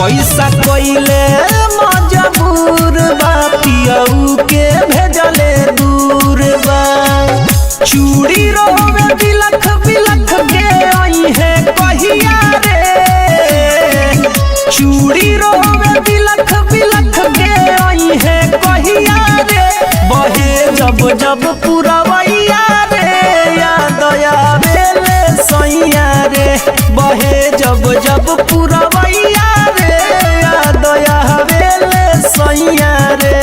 पैसा कोइले मजबूर बा पियऊ के भेजले दूर बा। चूड़ी रोवे बिलख बिलख के आई है कहिया रे। चूड़ी रोवे बिलख बिलख के आई है कहिया रे। बहे जब जब पुरवैया रे याद आवेले सैया रे। बहे जब जब पुरवैया रे याद आवेले सैया रे।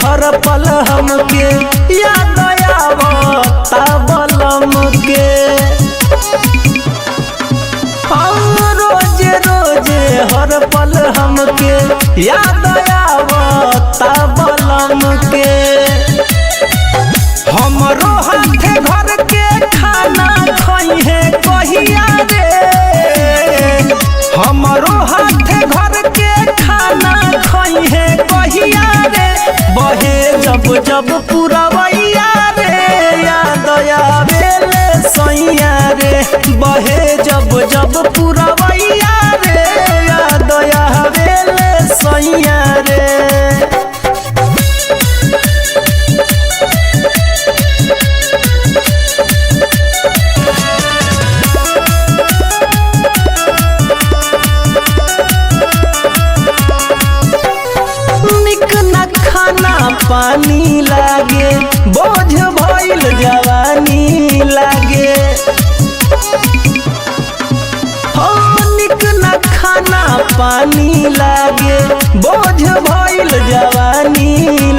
हर पल हमके याद आवता बलम के। रोज रोज हर पल हमके याद आवता बलम के। हमरो हाथे घर के खाना खाई है कहिया रे। हमरो हाथे घर के खाना खाई है कहिया रे। बहे जब जब पुरवैया रे याद आवेले सैया रे। बहे जब जब पुरवैया रे याद आवेले सैया रे। खाना पानी लागे बोझ भइल जवानी लागे। हो निक न खाना पानी लागे बोझ भइल जवानी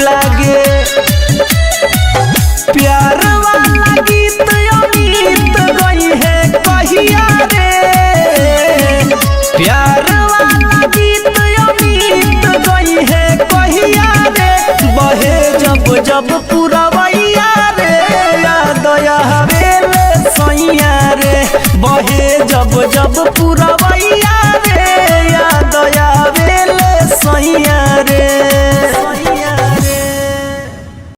लागे। प्यार वाला गीत अमित गई है कहिया रे। प्यार वाला गीत अमित गई है कहिया रे। बहे जब जब पुरवैया रे याद आवेले सैया रे। बहे जब जब पुरवैया